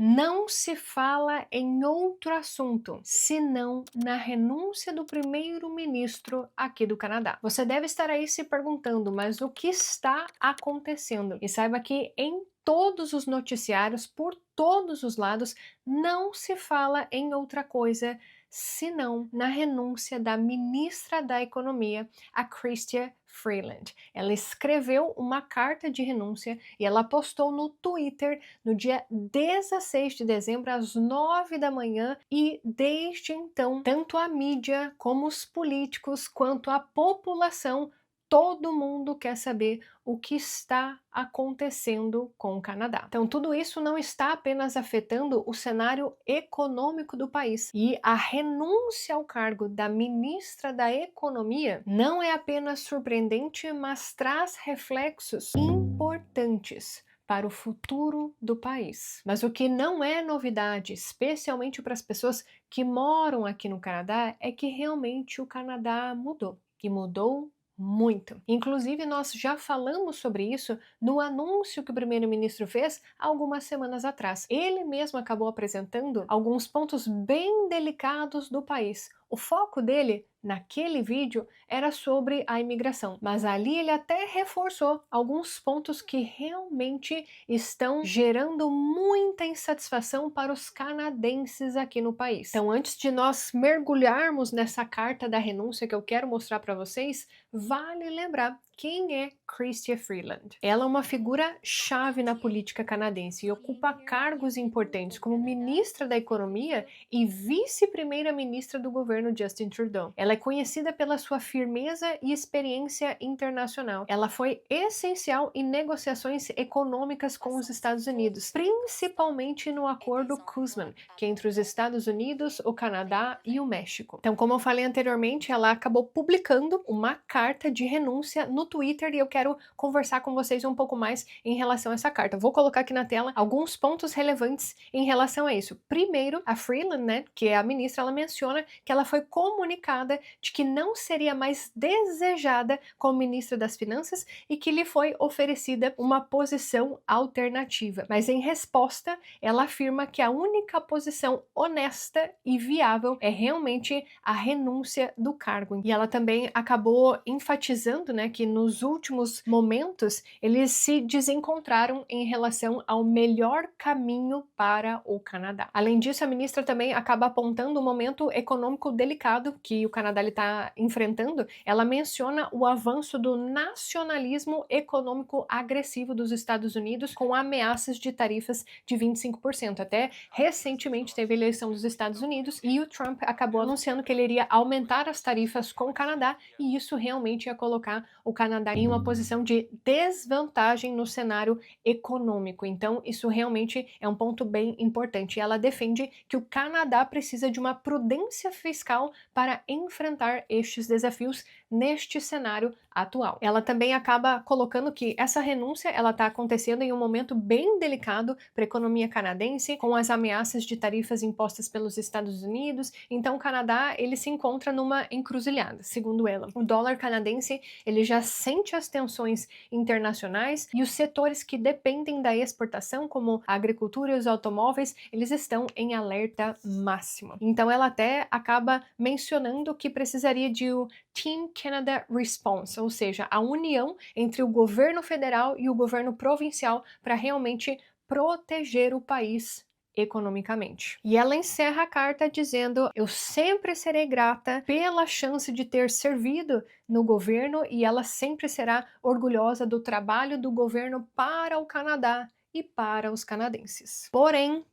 Não se fala em outro assunto, senão na renúncia do primeiro-ministro aqui do Canadá. Você deve estar aí se perguntando, mas o que está acontecendo? E saiba que em todos os noticiários, por todos os lados, não se fala em outra coisa senão na renúncia da ministra da Economia, a Chrystia Freeland. Ela escreveu uma carta de renúncia e ela postou no Twitter no dia 16 de dezembro, às 9 da manhã, e desde então, tanto a mídia, como os políticos, quanto a população, todo mundo quer saber o que está acontecendo com o Canadá. Então, tudo isso não está apenas afetando o cenário econômico do país. E a renúncia ao cargo da ministra da Economia não é apenas surpreendente, mas traz reflexos importantes para o futuro do país. Mas o que não é novidade, especialmente para as pessoas que moram aqui no Canadá, é que realmente o Canadá mudou. E mudou muito. Inclusive, nós já falamos sobre isso no anúncio que o primeiro-ministro fez algumas semanas atrás. Ele mesmo acabou apresentando alguns pontos bem delicados do país. O foco dele naquele vídeo era sobre a imigração, mas ali ele até reforçou alguns pontos que realmente estão gerando muita insatisfação para os canadenses aqui no país. Então, antes de nós mergulharmos nessa carta da renúncia que eu quero mostrar para vocês, vale lembrar quem é Chrystia Freeland. Ela é uma figura chave na política canadense e ocupa cargos importantes como ministra da Economia e vice-primeira-ministra do governo Justin Trudeau. Ela é conhecida pela sua firmeza e experiência internacional. Ela foi essencial em negociações econômicas com os Estados Unidos, principalmente no acordo CUSMA, que é entre os Estados Unidos, o Canadá e o México. Então, como eu falei anteriormente, ela acabou publicando uma carta de renúncia no Twitter e eu quero conversar com vocês um pouco mais em relação a essa carta. Vou colocar aqui na tela alguns pontos relevantes em relação a isso. Primeiro, a Freeland, né, que é a ministra, ela menciona que ela foi comunicada de que não seria mais desejada como ministra das Finanças e que lhe foi oferecida uma posição alternativa. Mas em resposta, ela afirma que a única posição honesta e viável é realmente a renúncia do cargo. E ela também acabou enfatizando, né, que nos últimos momentos eles se desencontraram em relação ao melhor caminho para o Canadá. Além disso, a ministra também acaba apontando o momento econômico delicado que o Canadá está enfrentando. Ela menciona o avanço do nacionalismo econômico agressivo dos Estados Unidos com ameaças de tarifas de 25%. Até recentemente teve a eleição dos Estados Unidos e o Trump acabou anunciando que ele iria aumentar as tarifas com o Canadá e isso realmente ia colocar o Canadá em uma posição de desvantagem no cenário econômico. Então, isso realmente é um ponto bem importante. Ela defende que o Canadá precisa de uma prudência fiscal para enfrentar estes desafios neste cenário atual. Ela também acaba colocando que essa renúncia ela está acontecendo em um momento bem delicado para a economia canadense, com as ameaças de tarifas impostas pelos Estados Unidos. Então, o Canadá ele se encontra numa encruzilhada, segundo ela. O dólar canadense ele já sente as tensões internacionais e os setores que dependem da exportação, como a agricultura e os automóveis, eles estão em alerta máximo. Então, ela até acaba mencionando que precisaria de um Team Canada Response, ou seja, a união entre o governo federal e o governo provincial para realmente proteger o país economicamente. E ela encerra a carta dizendo: eu sempre serei grata pela chance de ter servido no governo e ela sempre será orgulhosa do trabalho do governo para o Canadá e para os canadenses. Porém,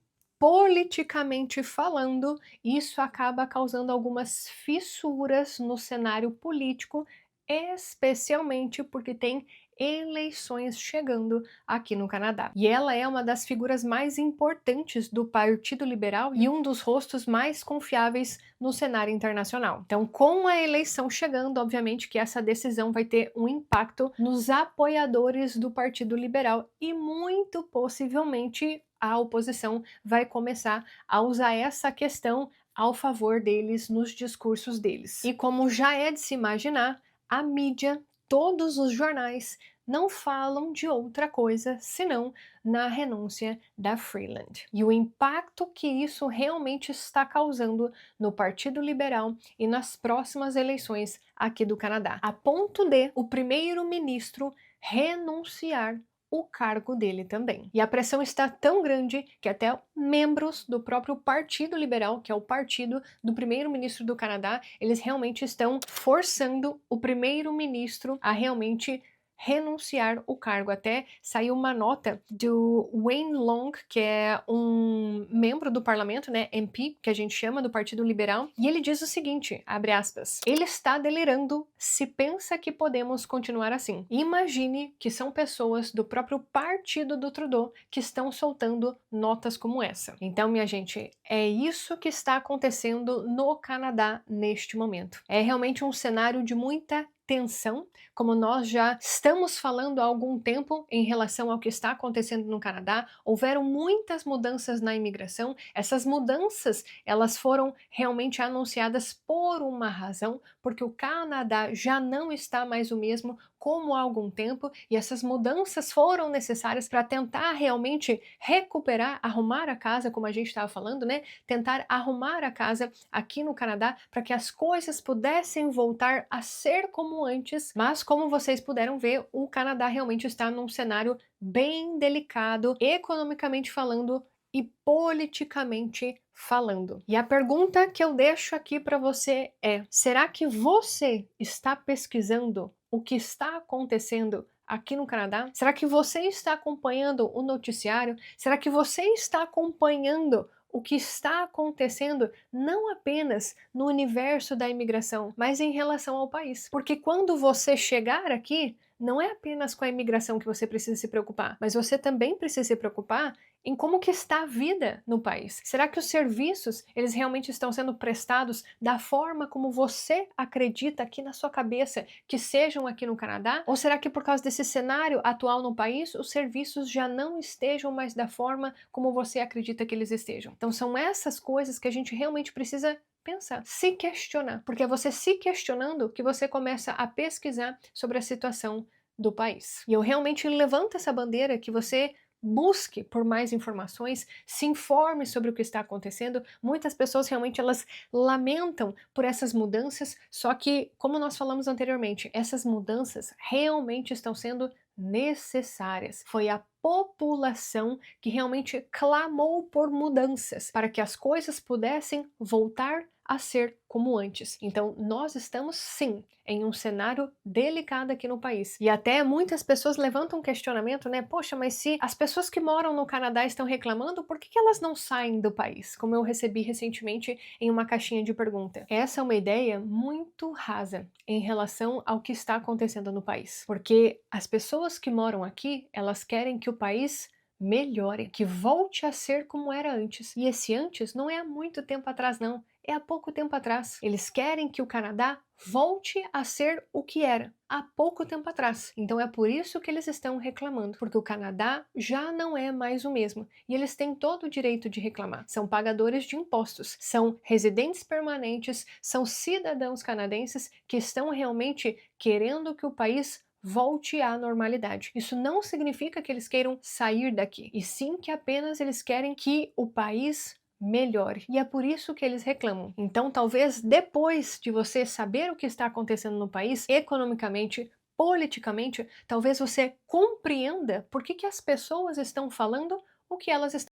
politicamente falando, isso acaba causando algumas fissuras no cenário político, especialmente porque tem eleições chegando aqui no Canadá. E ela é uma das figuras mais importantes do Partido Liberal e um dos rostos mais confiáveis no cenário internacional. Então, com a eleição chegando, obviamente que essa decisão vai ter um impacto nos apoiadores do Partido Liberal e muito possivelmente a oposição vai começar a usar essa questão ao favor deles nos discursos deles. E como já é de se imaginar, a mídia, todos os jornais não falam de outra coisa senão na renúncia da Freeland. E o impacto que isso realmente está causando no Partido Liberal e nas próximas eleições aqui do Canadá, a ponto de o primeiro-ministro renunciar o cargo dele também. E a pressão está tão grande que até membros do próprio Partido Liberal, que é o partido do primeiro-ministro do Canadá, eles realmente estão forçando o primeiro-ministro a realmente renunciar o cargo. Até saiu uma nota do Wayne Long, que é um membro do parlamento, né, MP, que a gente chama, do Partido Liberal, e ele diz o seguinte, abre aspas, ele está delirando se pensa que podemos continuar assim. Imagine que são pessoas do próprio partido do Trudeau que estão soltando notas como essa. Então, minha gente, é isso que está acontecendo no Canadá neste momento. É realmente um cenário de muita tensão, como nós já estamos falando há algum tempo em relação ao que está acontecendo no Canadá. Houveram muitas mudanças na imigração. Essas mudanças, elas foram realmente anunciadas por uma razão, porque o Canadá já não está mais o mesmo como há algum tempo, e essas mudanças foram necessárias para tentar realmente recuperar, arrumar a casa, como a gente estava falando, né? Tentar arrumar a casa aqui no Canadá para que as coisas pudessem voltar a ser como antes, mas como vocês puderam ver, o Canadá realmente está num cenário bem delicado, economicamente falando e politicamente falando. E a pergunta que eu deixo aqui para você é: será que você está pesquisando o que está acontecendo aqui no Canadá? Será que você está acompanhando o noticiário? Será que você está acompanhando o que está acontecendo não apenas no universo da imigração, mas em relação ao país? Porque quando você chegar aqui, não é apenas com a imigração que você precisa se preocupar, mas você também precisa se preocupar em como que está a vida no país. Será que os serviços, eles realmente estão sendo prestados da forma como você acredita aqui na sua cabeça que sejam aqui no Canadá? Ou será que por causa desse cenário atual no país, os serviços já não estejam mais da forma como você acredita que eles estejam? Então são essas coisas que a gente realmente precisa pensar, se questionar, porque é você se questionando que você começa a pesquisar sobre a situação do país. E eu realmente levanto essa bandeira que você busque por mais informações, se informe sobre o que está acontecendo. Muitas pessoas realmente elas lamentam por essas mudanças, só que, como nós falamos anteriormente, essas mudanças realmente estão sendo necessárias. Foi a população que realmente clamou por mudanças para que as coisas pudessem voltar a ser como antes. Então, nós estamos sim em um cenário delicado aqui no país. E até muitas pessoas levantam um questionamento, né? Poxa, mas se as pessoas que moram no Canadá estão reclamando, por que elas não saem do país? Como eu recebi recentemente em uma caixinha de pergunta. Essa é uma ideia muito rasa em relação ao que está acontecendo no país. Porque as pessoas que moram aqui, elas querem que o país melhore, que volte a ser como era antes. E esse antes não é há muito tempo atrás, não. É há pouco tempo atrás. Eles querem que o Canadá volte a ser o que era há pouco tempo atrás. Então é por isso que eles estão reclamando, porque o Canadá já não é mais o mesmo. E eles têm todo o direito de reclamar. São pagadores de impostos, são residentes permanentes, são cidadãos canadenses que estão realmente querendo que o país volte à normalidade. Isso não significa que eles queiram sair daqui, e sim que apenas eles querem que o país melhore. E é por isso que eles reclamam. Então, talvez depois de você saber o que está acontecendo no país, economicamente, politicamente, talvez você compreenda por que as pessoas estão falando o que elas estão